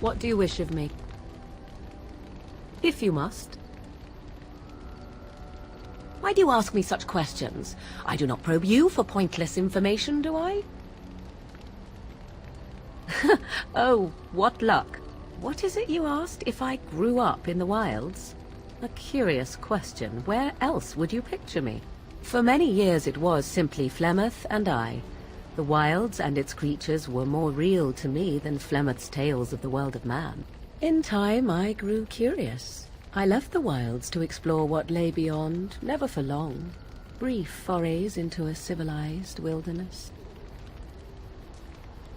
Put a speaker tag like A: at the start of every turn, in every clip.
A: What do you wish of me? If you must. Why do you ask me such questions? I do not probe you for pointless information, do I? Oh, what luck. What is it you asked? If I grew up in the wilds? A curious question. Where else would you picture me? For many years it was simply Flemeth and I. The wilds and its creatures were more real to me than Flemeth's tales of the world of man. In time I grew curious. I left the wilds to explore what lay beyond, never for long. Brief forays into a civilized wilderness.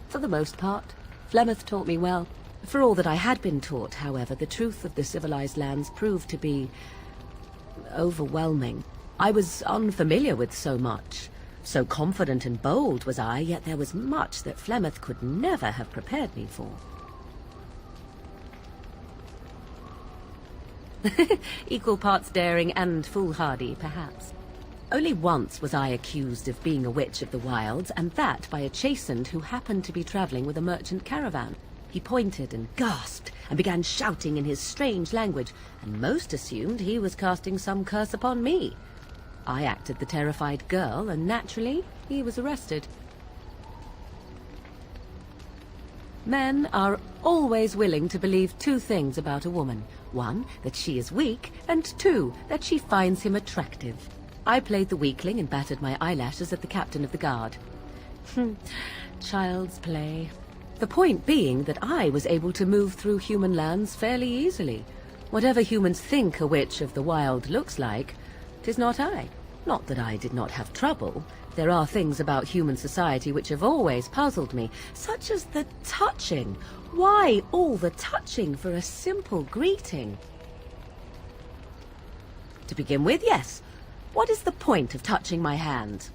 A: For the most part, Flemeth taught me well. For all that I had been taught, however, the truth of the civilized lands proved to be overwhelming. I was unfamiliar with so much. So confident and bold was I, yet there was much that Flemeth could never have prepared me for. Equal parts daring and foolhardy, perhaps. Only once was I accused of being a witch of the wilds, and that by a chastened who happened to be traveling with a merchant caravan. He pointed and gasped, and began shouting in his strange language, and most assumed he was casting some curse upon me. I acted the terrified girl, and naturally, he was arrested. Men are always willing to believe two things about a woman. One, that she is weak, and two, that she finds him attractive. I played the weakling and battered my eyelashes at the captain of the guard. Child's play. The point being that I was able to move through human lands fairly easily. Whatever humans think a witch of the wild looks like, 'tis not I. Not that I did not have trouble. There are things about human society which have always puzzled me, such as the touching. Why all the touching for a simple greeting? To begin with, yes. What is the point of touching my hand?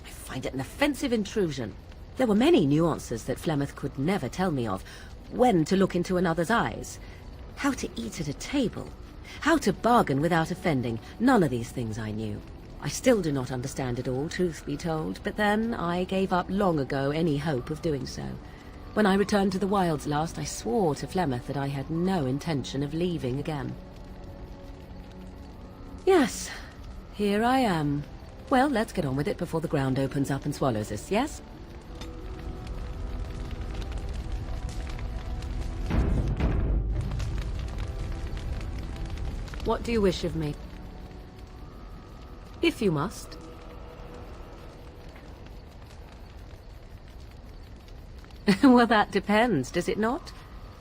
A: I find it an offensive intrusion. There were many nuances that Flemeth could never tell me of. When to look into another's eyes. How to eat at a table. How to bargain without offending. None of these things I knew. I still do not understand it all, truth be told, but then I gave up long ago any hope of doing so. When I returned to the wilds last, I swore to Flemeth that I had no intention of leaving again. Yes, here I am. Well, let's get on with it before the ground opens up and swallows us, yes? What do you wish of me? If you must. Well, that depends, does it not?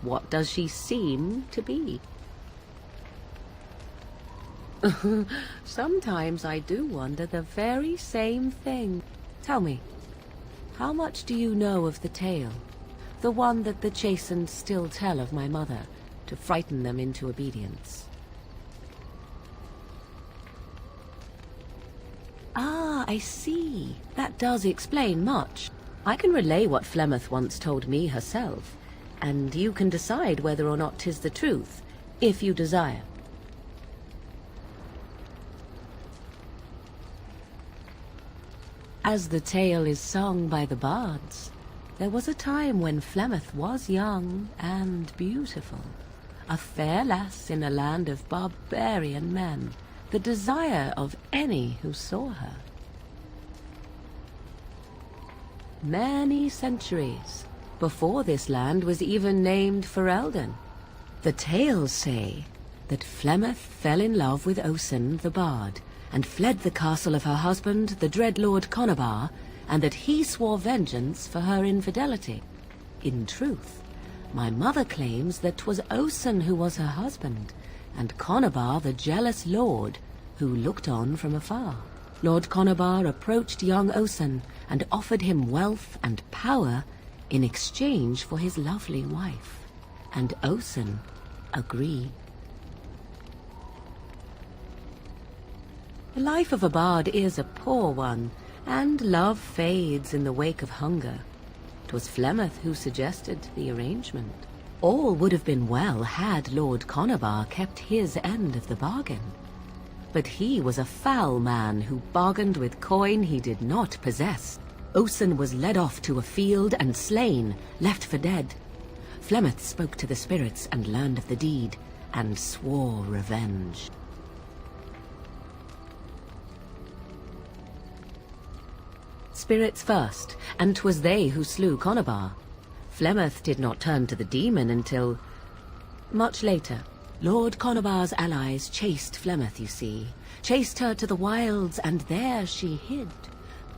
A: What does she seem to be? Sometimes I do wonder the very same thing. Tell me, how much do you know of the tale? The one that the chastened still tell of my mother, to frighten them into obedience. Ah, I see. That does explain much. I can relay what Flemeth once told me herself, and you can decide whether or not 'tis the truth, if you desire. As the tale is sung by the bards, there was a time when Flemeth was young and beautiful, a fair lass in a land of barbarian men, the desire of any who saw her. Many centuries before this land was even named Ferelden. The tales say that Flemeth fell in love with Osen the bard, and fled the castle of her husband, the dread Lord Conobar, and that he swore vengeance for her infidelity. In truth, my mother claims that 'twas Osen who was her husband, and Conobar the jealous lord who looked on from afar. Lord Conobar approached young Osen and offered him wealth and power in exchange for his lovely wife, and Osen agreed. The life of a bard is a poor one, and love fades in the wake of hunger. 'Twas Flemeth who suggested the arrangement. All would have been well had Lord Conobar kept his end of the bargain. But he was a foul man who bargained with coin he did not possess. Osen was led off to a field and slain, left for dead. Flemeth spoke to the spirits and learned of the deed, and swore revenge. Spirits first, and 'twas they who slew Conobar. Flemeth did not turn to the demon until much later. Lord Conobar's allies chased Flemeth, you see, chased her to the wilds, and there she hid.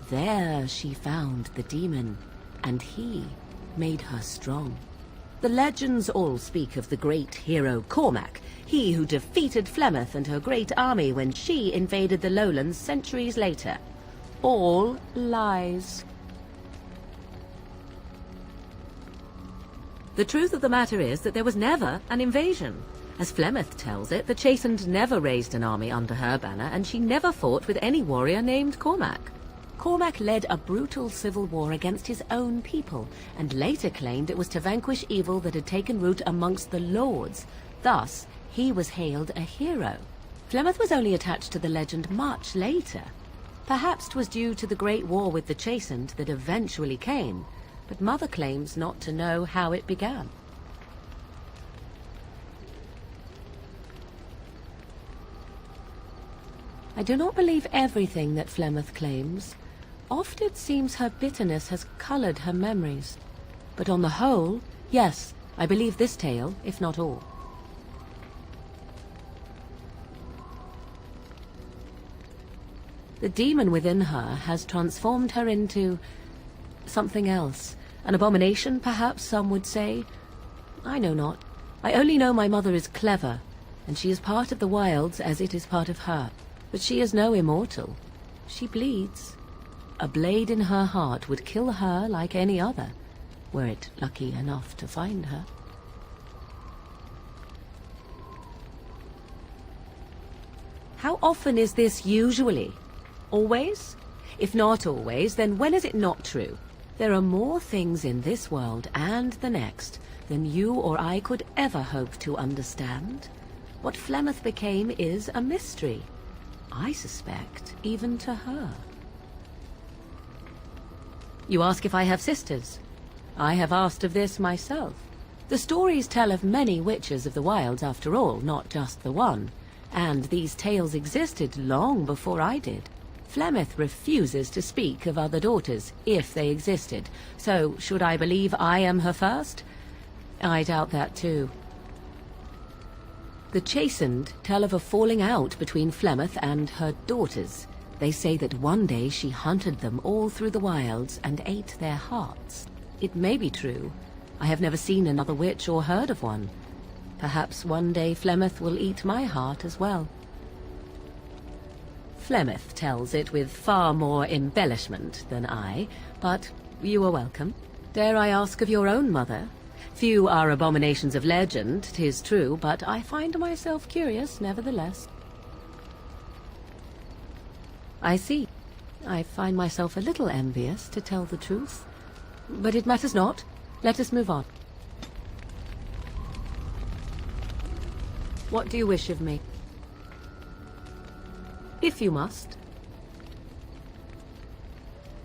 A: There she found the demon, and he made her strong. The legends all speak of the great hero Cormac, he who defeated Flemeth and her great army when she invaded the lowlands centuries later. All lies. The truth of the matter is that there was never an invasion. As Flemeth tells it, the Chastened never raised an army under her banner, and she never fought with any warrior named Cormac. Cormac led a brutal civil war against his own people, and later claimed it was to vanquish evil that had taken root amongst the lords. Thus, he was hailed a hero. Flemeth was only attached to the legend much later. Perhaps 'twas due to the great war with the Chastened that eventually came, but Mother claims not to know how it began. I do not believe everything that Flemeth claims. Oft it seems her bitterness has colored her memories. But on the whole, yes, I believe this tale, if not all. The demon within her has transformed her into something else. An abomination, perhaps some would say. I know not. I only know my mother is clever, and she is part of the wilds as it is part of her. But she is no immortal. She bleeds. A blade in her heart would kill her like any other, were it lucky enough to find her. How often is this usually? Always? If not always, then when is it not true? There are more things in this world and the next than you or I could ever hope to understand. What Flemeth became is a mystery. I suspect, even to her. You ask if I have sisters. I have asked of this myself. The stories tell of many witches of the wilds after all, not just the one. And these tales existed long before I did. Flemeth refuses to speak of other daughters, if they existed. So, should I believe I am her first? I doubt that too. The Chastened tell of a falling out between Flemeth and her daughters. They say that one day she hunted them all through the wilds and ate their hearts. It may be true. I have never seen another witch or heard of one. Perhaps one day Flemeth will eat my heart as well. Flemeth tells it with far more embellishment than I, but you are welcome. Dare I ask of your own mother? Few are abominations of legend, 'tis true, but I find myself curious nevertheless. I see. I find myself a little envious, to tell the truth. But it matters not. Let us move on. What do you wish of me? If you must.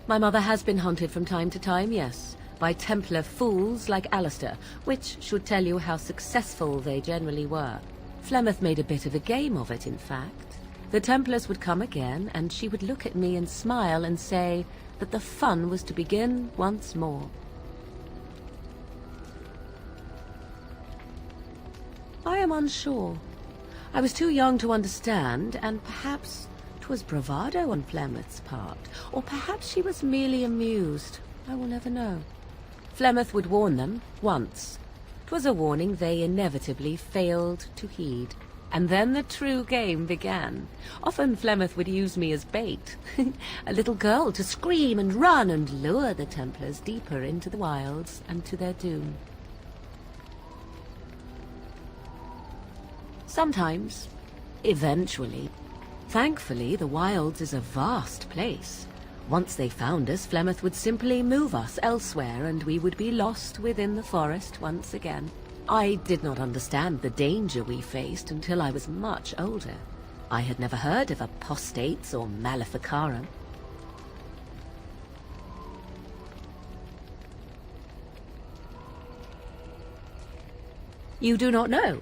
A: My mother has been hunted from time to time, yes, by Templar fools like Alistair, which should tell you how successful they generally were. Flemeth made a bit of a game of it, in fact. The Templars would come again, and she would look at me and smile and say that the fun was to begin once more. I am unsure. I was too young to understand, and perhaps 'twas bravado on Flemeth's part, or perhaps she was merely amused. I will never know. Flemeth would warn them, once. 'Twas a warning they inevitably failed to heed. And then the true game began. Often Flemeth would use me as bait, a little girl to scream and run and lure the Templars deeper into the wilds and to their doom. Sometimes, eventually. Thankfully, the wilds is a vast place. Once they found us, Flemeth would simply move us elsewhere, and we would be lost within the forest once again. I did not understand the danger we faced until I was much older. I had never heard of apostates or maleficarum. You do not know?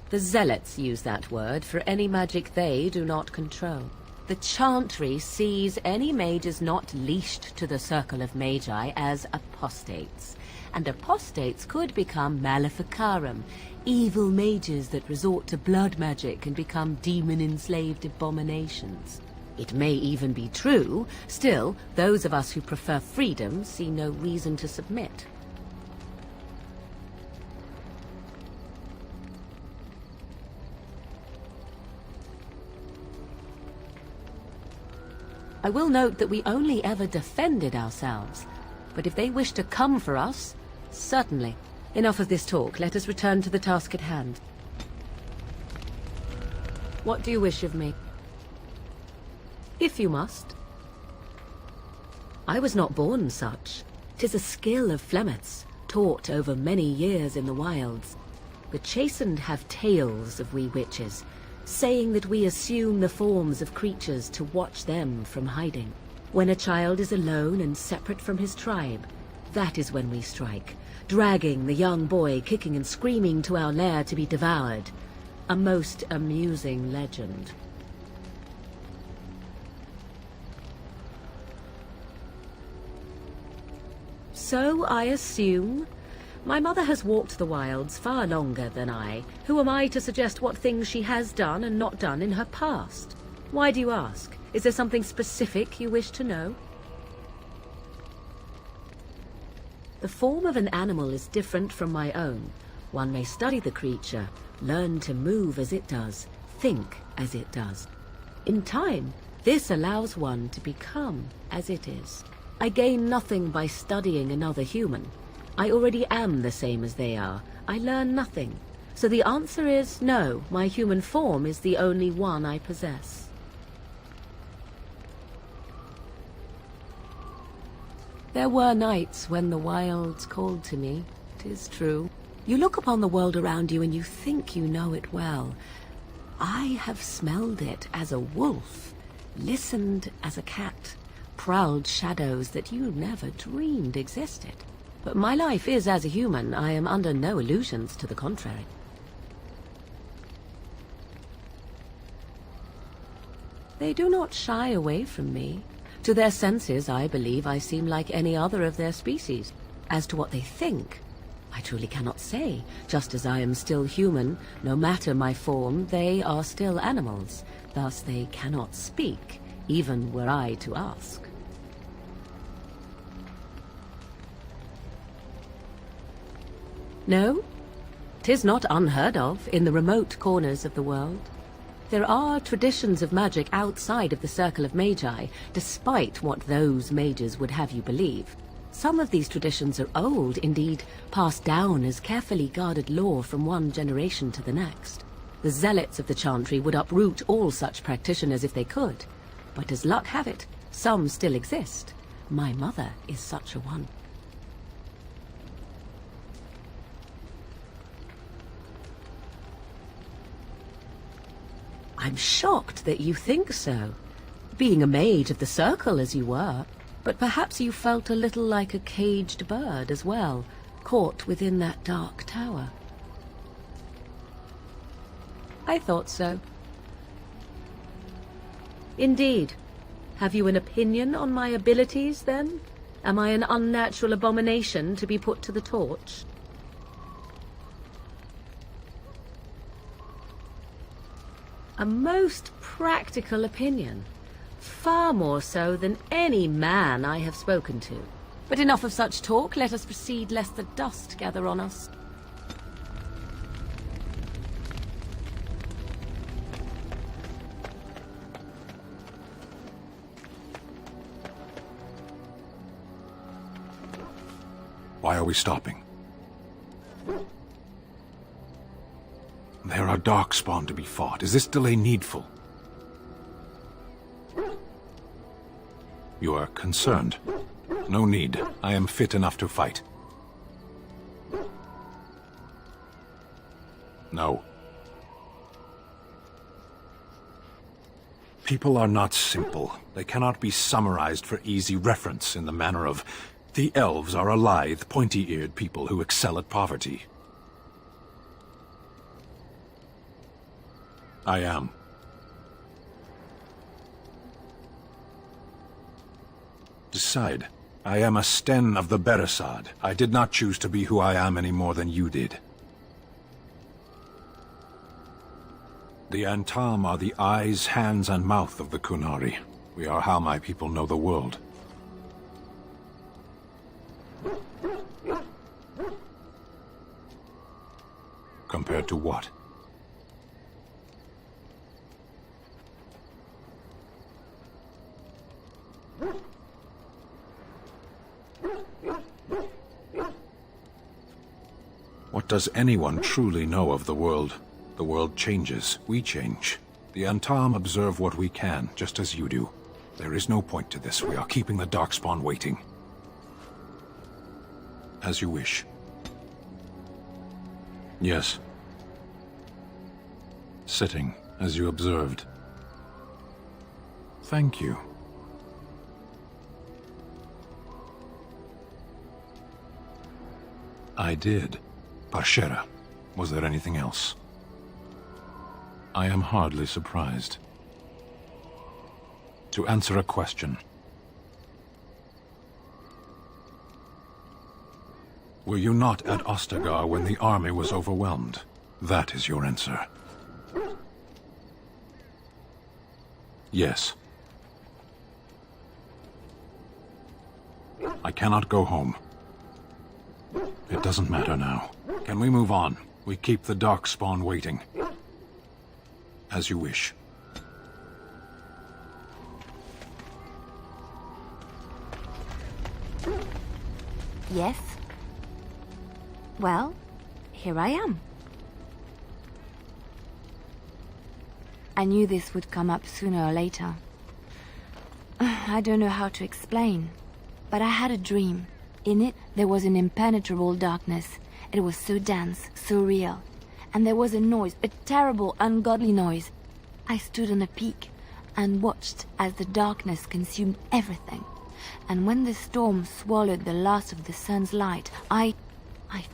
A: The Zealots use that word for any magic they do not control. The Chantry sees any mages not leashed to the Circle of Magi as apostates, and apostates could become Maleficarum, evil mages that resort to blood magic and become demon-enslaved abominations. It may even be true, still, those of us who prefer freedom see no reason to submit. I will note that we only ever defended ourselves, but if they wish to come for us, certainly. Enough of this talk. Let us return to the task at hand. What do you wish of me? If you must. I was not born such. 'Tis a skill of Flemeth's, taught over many years in the wilds. The chastened have tales of we witches, saying that we assume the forms of creatures to watch them from hiding. When a child is alone and separate from his tribe, that is when we strike, dragging the young boy kicking and screaming to our lair to be devoured. A most amusing legend. So I assume. My mother has walked the wilds far longer than I. Who am I to suggest what things she has done and not done in her past? Why do you ask? Is there something specific you wish to know? The form of an animal is different from my own. One may study the creature, learn to move as it does, think as it does. In time, this allows one to become as it is. I gain nothing by studying another human. I already am the same as they are. I learn nothing. So the answer is no, my human form is the only one I possess. There were nights when the wilds called to me, 'tis true. You look upon the world around you and you think you know it well. I have smelled it as a wolf, listened as a cat, prowled shadows that you never dreamed existed. But my life is as a human. I am under no illusions to the contrary. They do not shy away from me. To their senses, I believe I seem like any other of their species. As to what they think, I truly cannot say. Just as I am still human, no matter my form, they are still animals. Thus they cannot speak, even were I to ask. No, 'tis not unheard of in the remote corners of the world. There are traditions of magic outside of the Circle of Magi, despite what those mages would have you believe. Some of these traditions are old, indeed, passed down as carefully guarded lore from one generation to the next. The zealots of the Chantry would uproot all such practitioners if they could, but as luck have it, some still exist. My mother is such a one. I'm shocked that you think so, being a mage of the Circle as you were, but perhaps you felt a little like a caged bird as well, caught within that dark tower. I thought so. Indeed. Have you an opinion on my abilities, then? Am I an unnatural abomination to be put to the torch? A most practical opinion. Far more so than any man I have spoken to. But enough of such talk. Let us proceed, lest the dust gather on us.
B: Why are we stopping? There are darkspawn to be fought. Is this delay needful? You are concerned. No need. I am fit enough to fight. No. People are not simple. They cannot be summarized for easy reference in the manner of, the elves are a lithe, pointy-eared people who excel at poverty. I am. Decide. I am a Sten of the Beresad. I did not choose to be who I am any more than you did. The Antam are the eyes, hands, and mouth of the Qunari. We are how my people know the world. Compared to what? What does anyone truly know of the world? The world changes. We change. The Antam observe what we can, just as you do. There is no point to this. We are keeping the Darkspawn waiting. As you wish. Yes. Sitting, as you observed. Thank you. I did. Parshera. Was there anything else? I am hardly surprised. To answer a question. Were you not at Ostagar when the army was overwhelmed? That is your answer. Yes. I cannot go home. It doesn't matter now. Can we move on? We keep the Darkspawn waiting. As you wish.
C: Yes? Well, here I am. I knew this would come up sooner or later. I don't know how to explain, but I had a dream. In it, there was an impenetrable darkness. It was so dense, so real. And there was a noise, a terrible, ungodly noise. I stood on a peak and watched as the darkness consumed everything. And when the storm swallowed the last of the sun's light, I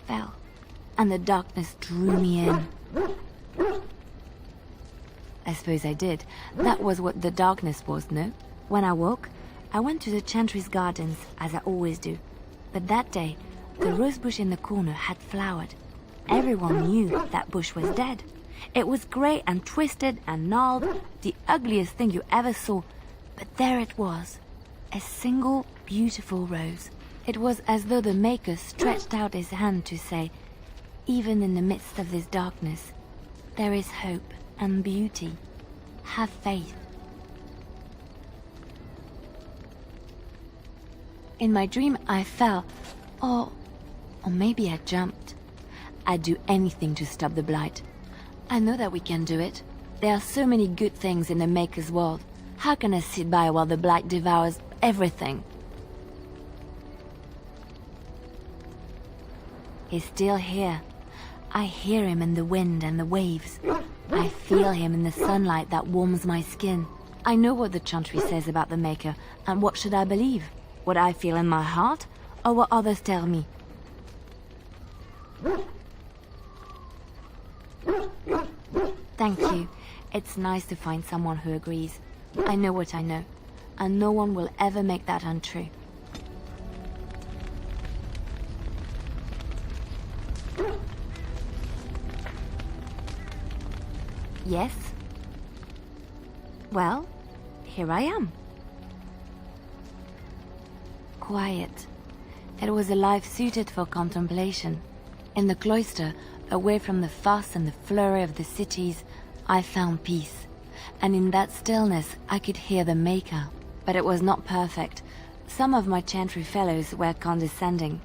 C: fell. And the darkness drew me in. I suppose I did. That was what the darkness was, no? When I woke, I went to the Chantry's gardens, as I always do. But that day, the rosebush in the corner had flowered. Everyone knew that bush was dead. It was grey and twisted and gnarled, the ugliest thing you ever saw. But there it was, a single beautiful rose. It was as though the Maker stretched out his hand to say, even in the midst of this darkness, there is hope and beauty. Have faith. In my dream, I fell, or maybe I jumped. I'd do anything to stop the Blight. I know that we can do it. There are so many good things in the Maker's world. How can I sit by while the Blight devours everything? He's still here. I hear him in the wind and the waves. I feel him in the sunlight that warms my skin. I know what the Chantry says about the Maker, and what should I believe? What I feel in my heart, or what others tell me? Thank you. It's nice to find someone who agrees. I know what I know, and no one will ever make that untrue. Yes? Well, here I am. Quiet. It was a life suited for contemplation. In the cloister, away from the fuss and the flurry of the cities, I found peace. And in that stillness, I could hear the Maker. But it was not perfect. Some of my Chantry fellows were condescending.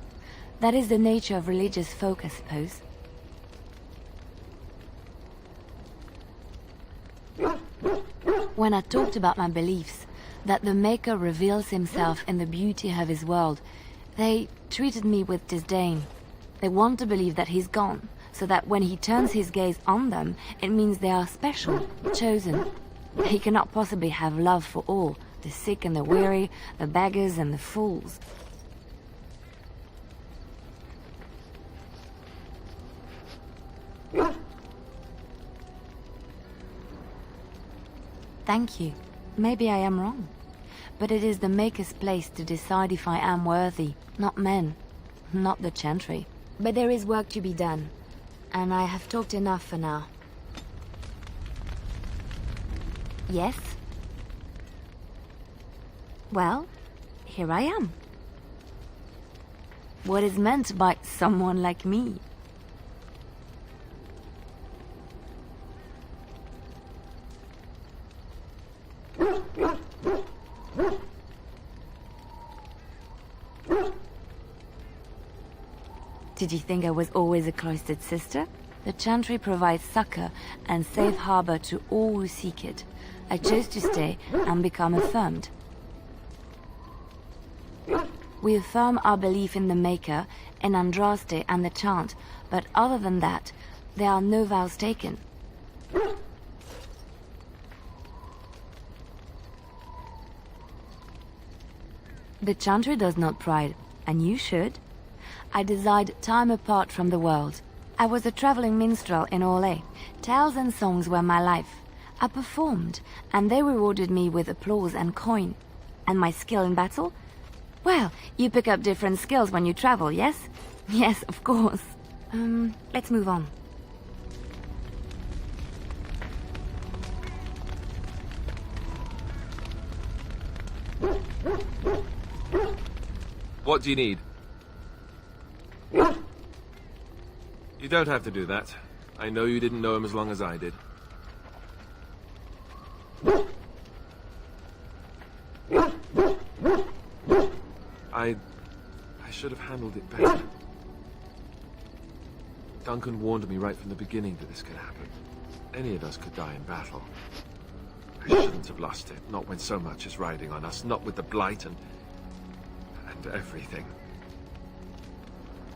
C: That is the nature of religious folk, I suppose. When I talked about my beliefs, that the Maker reveals himself in the beauty of his world, they treated me with disdain. They want to believe that he's gone, so that when he turns his gaze on them, it means they are special, chosen. He cannot possibly have love for all, the sick and the weary, the beggars and the fools. Thank you. Maybe I am wrong. But it is the Maker's place to decide if I am worthy, not men, not the Chantry. But there is work to be done, and I have talked enough for now. Yes? Well, here I am. What is meant by someone like me? Did you think I was always a cloistered sister? The Chantry provides succor and safe harbor to all who seek it. I chose to stay and become affirmed. We affirm our belief in the Maker, in Andraste and the Chant, but other than that, there are no vows taken. The Chantry does not pride, and you should. I desired time apart from the world. I was a traveling minstrel in Orlais. Tales and songs were my life. I performed, and they rewarded me with applause and coin. And my skill in battle? Well, you pick up different skills when you travel, yes? Yes, of course. Let's move on.
D: What do you need? You don't have to do that. I know you didn't know him as long as I did. I should have handled it better. Duncan warned me right from the beginning that this could happen. Any of us could die in battle. I shouldn't have lost it, not when so much is riding on us, not with the Blight and everything.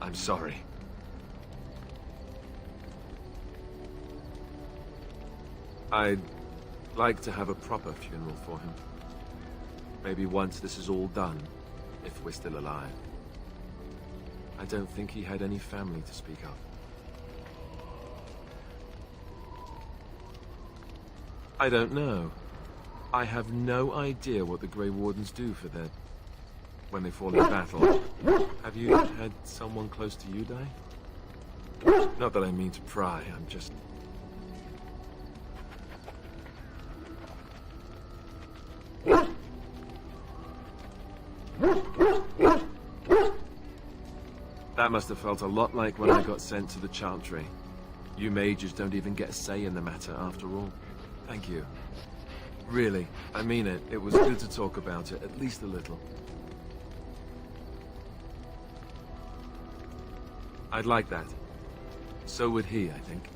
D: I'm sorry. I'd like to have a proper funeral for him. Maybe once this is all done, if we're still alive. I don't think he had any family to speak of. I don't know. I have no idea what the Grey Wardens do for their... when they fall in battle. Have you had someone close to you die? Not that I mean to pry, I'm just... That must have felt a lot like when I got sent to the Chantry. You mages don't even get a say in the matter after all. Thank you. Really, I mean it. It was good to talk about it, at least a little. I'd like that. So would he, I think.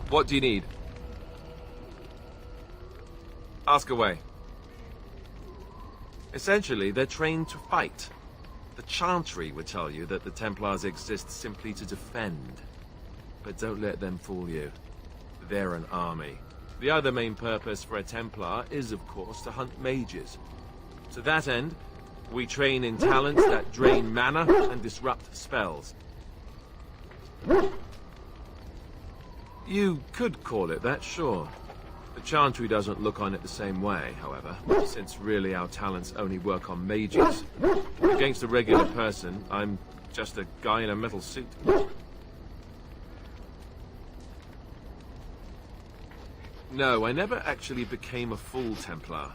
D: What do you need? Ask away. Essentially, they're trained to fight. The Chantry would tell you that the Templars exist simply to defend. But don't let them fool you. They're an army. The other main purpose for a Templar is, of course, to hunt mages. To that end, we train in talents that drain mana and disrupt spells. You could call it that, sure. The Chantry doesn't look on it the same way, however, since really our talents only work on mages. Against a regular person, I'm just a guy in a metal suit. No, I never actually became a full Templar.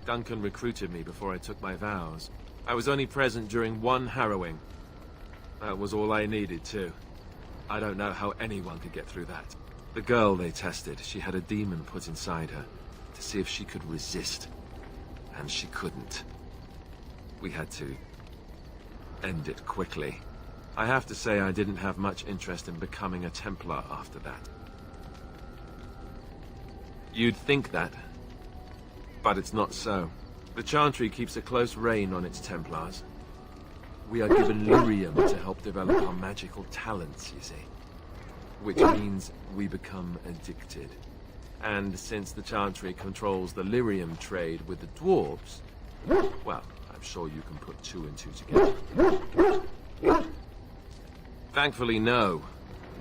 D: Duncan recruited me before I took my vows. I was only present during one harrowing. That was all I needed, too. I don't know how anyone could get through that. The girl they tested, she had a demon put inside her to see if she could resist. And she couldn't. We had to end it quickly. I have to say I didn't have much interest in becoming a Templar after that. You'd think that, but it's not so. The Chantry keeps a close rein on its Templars. We are given lyrium to help develop our magical talents, you see. Which means we become addicted. And since the Chantry controls the lyrium trade with the dwarves, well, I'm sure you can put two and two together. Thankfully, no.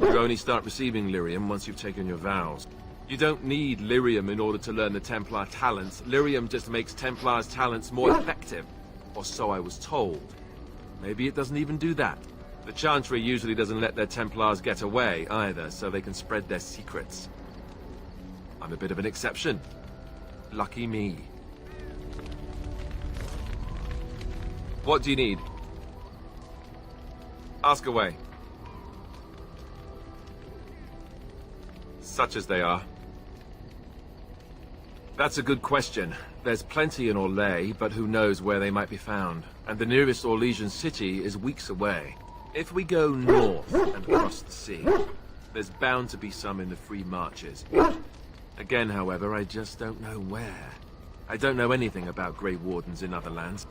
D: You only start receiving lyrium once you've taken your vows. You don't need lyrium in order to learn the Templar talents. Lyrium just makes Templar's talents more effective. Or so I was told. Maybe it doesn't even do that. The Chantry usually doesn't let their Templars get away, either, so they can spread their secrets. I'm a bit of an exception. Lucky me. What do you need? Ask away. Such as they are. That's a good question. There's plenty in Orlais, but who knows where they might be found. And the nearest Orlesian city is weeks away. If we go north and across the sea, there's bound to be some in the Free Marches. Again, however, I just don't know where. I don't know anything about Grey Wardens in other lands.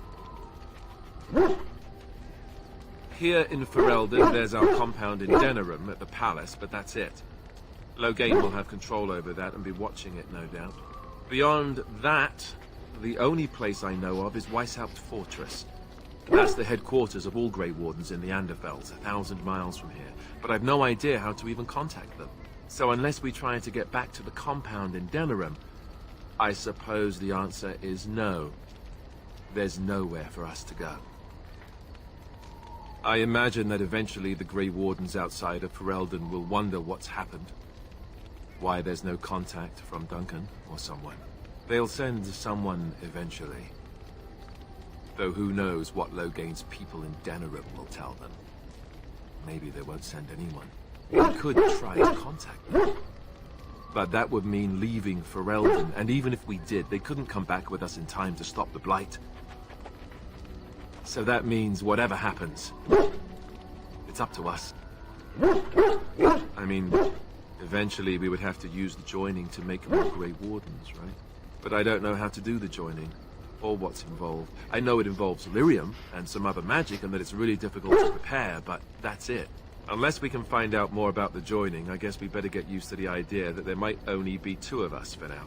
D: Here in Ferelden, there's our compound in Denerim at the palace, but that's it. Loghain will have control over that and be watching it, no doubt. Beyond that, the only place I know of is Weishaupt Fortress. That's the headquarters of all Grey Wardens in the Anderfelds, 1,000 miles from here. But I've no idea how to even contact them. So unless we try to get back to the compound in Denerim, I suppose the answer is no. There's nowhere for us to go. I imagine that eventually the Grey Wardens outside of Ferelden will wonder what's happened. Why there's no contact from Duncan or someone. They'll send someone eventually. Though who knows what Loghain's people in Denerim will tell them. Maybe they won't send anyone. We could try to contact them. But that would mean leaving Ferelden, and even if we did, they couldn't come back with us in time to stop the Blight. So that means whatever happens, it's up to us. I mean, eventually we would have to use the joining to make more Grey Wardens, right? But I don't know how to do the joining, or what's involved. I know it involves lyrium and some other magic, and that it's really difficult to prepare, but that's it. Unless we can find out more about the joining, I guess we better get used to the idea that there might only be 2 of us for now.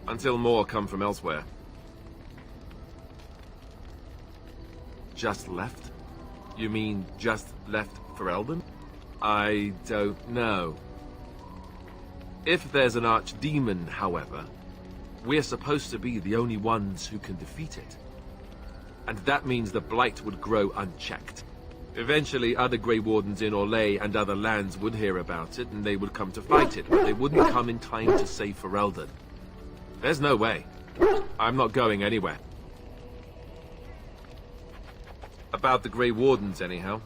D: Until more come from elsewhere. Just left? You mean just left Ferelden? I don't know. If there's an archdemon, however, we're supposed to be the only ones who can defeat it. And that means the Blight would grow unchecked. Eventually, other Grey Wardens in Orlais and other lands would hear about it, and they would come to fight it, but they wouldn't come in time to save Ferelden. There's no way. I'm not going anywhere. About the Grey Wardens, anyhow.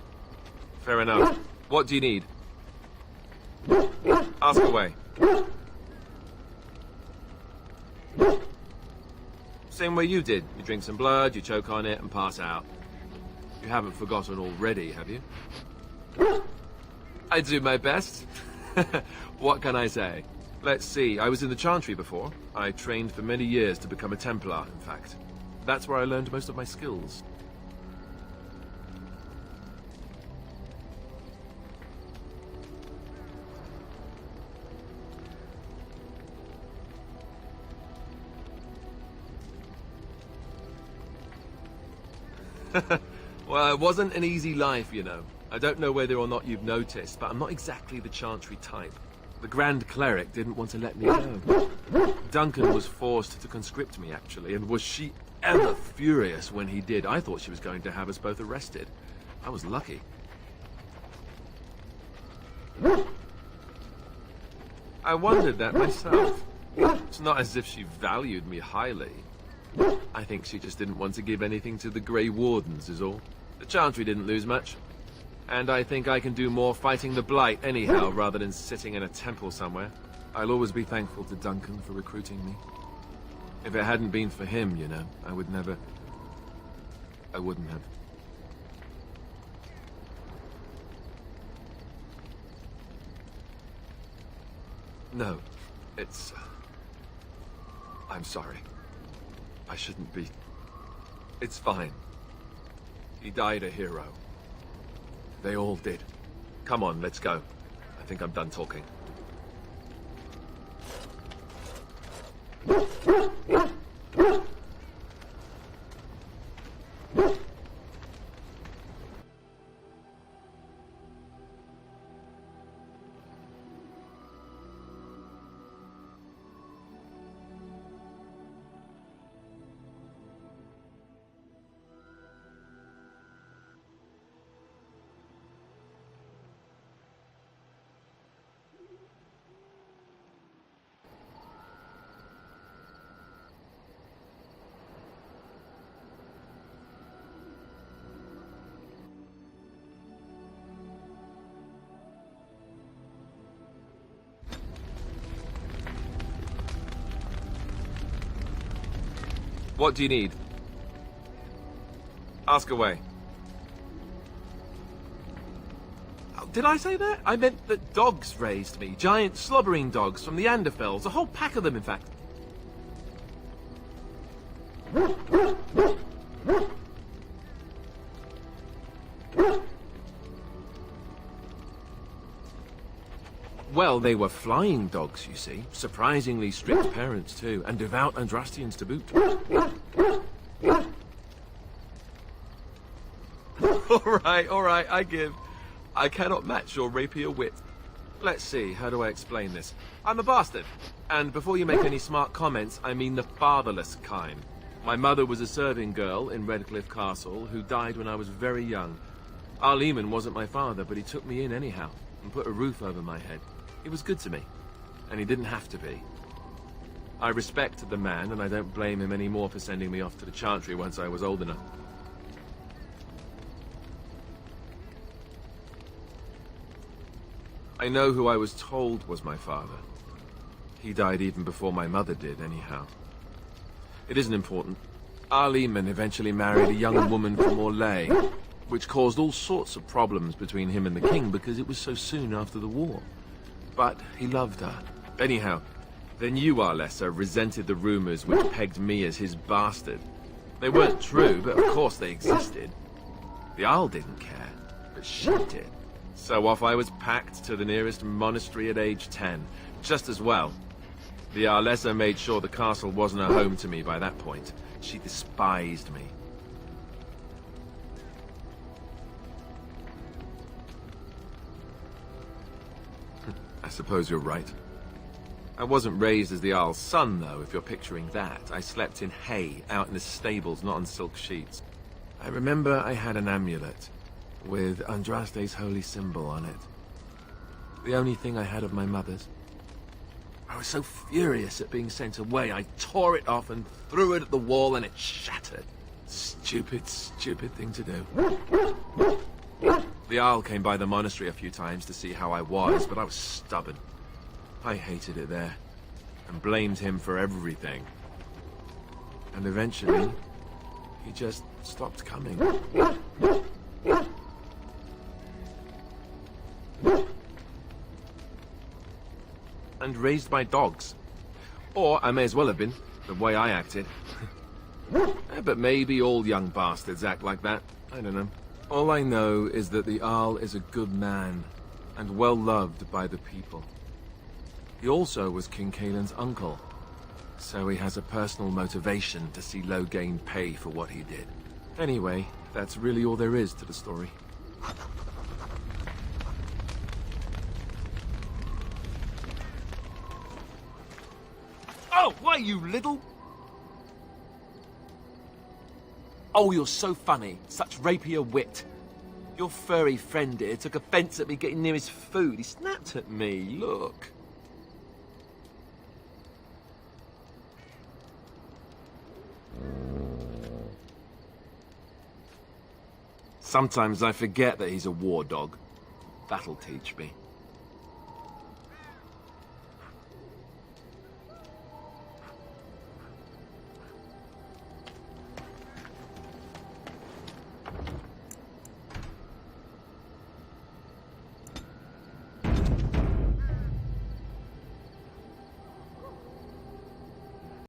D: Fair enough. What do you need? Ask away. Same way you did. You drink some blood, you choke on it, and pass out. You haven't forgotten already, have you? I do my best. What can I say? Let's see, I was in the Chantry before. I trained for many years to become a Templar, in fact. That's where I learned most of my skills. Well, it wasn't an easy life, you know. I don't know whether or not you've noticed, but I'm not exactly the Chantry type. The Grand Cleric didn't want to let me go. Duncan was forced to conscript me, actually, and was she ever furious when he did. I thought she was going to have us both arrested. I was lucky. I wondered that myself. It's not as if she valued me highly. I think she just didn't want to give anything to the Grey Wardens, is all. The Chantry didn't lose much. And I think I can do more fighting the Blight anyhow, rather than sitting in a temple somewhere. I'll always be thankful to Duncan for recruiting me. If it hadn't been for him, you know, I wouldn't have. No, it's... I'm sorry. I shouldn't be. It's fine. He died a hero. They all did. Come on, let's go. I think I'm done talking. What do you need? Ask away. Oh, did I say that? I meant that dogs raised me. Giant slobbering dogs from the Anderfells. A whole pack of them, in fact. Well, they were flying dogs, you see. Surprisingly strict parents, too. And devout Andrastians to boot. All right, I give. I cannot match your rapier wit. Let's see, how do I explain this? I'm a bastard. And before you make any smart comments, I mean the fatherless kind. My mother was a serving girl in Redcliffe Castle who died when I was very young. Arl Eamon wasn't my father, but he took me in anyhow and put a roof over my head. He was good to me, and he didn't have to be. I respect the man, and I don't blame him anymore for sending me off to the Chantry once I was old enough. I know who I was told was my father. He died even before my mother did, anyhow. It isn't important. Arl Eamon eventually married a young woman from Orlais, which caused all sorts of problems between him and the king because it was so soon after the war. But he loved her. Anyhow, then you, Arlessa, resented the rumors which pegged me as his bastard. They weren't true, but of course they existed. The Arl didn't care, but she did. So off I was packed to the nearest monastery at age 10. Just as well. The Arlessa made sure the castle wasn't a home to me by that point. She despised me. I suppose you're right. I wasn't raised as the Arl's son, though, if you're picturing that. I slept in hay, out in the stables, not on silk sheets. I remember I had an amulet with Andraste's holy symbol on it. The only thing I had of my mother's. I was so furious at being sent away, I tore it off and threw it at the wall and it shattered. Stupid, stupid thing to do. The Arl came by the monastery a few times to see how I was, but I was stubborn. I hated it there, and blamed him for everything. And eventually, he just stopped coming. And raised my dogs. Or I may as well have been, the way I acted. But maybe all young bastards act like that. I don't know. All I know is that the Arl is a good man, and well loved by the people. He also was King Cailan's uncle, so he has a personal motivation to see Loghain pay for what he did. Anyway, that's really all there is to the story. Oh, why, you little... Oh, you're so funny. Such rapier wit. Your furry friend here took offense at me getting near his food. He snapped at me. Look. Sometimes I forget that he's a war dog. That'll teach me.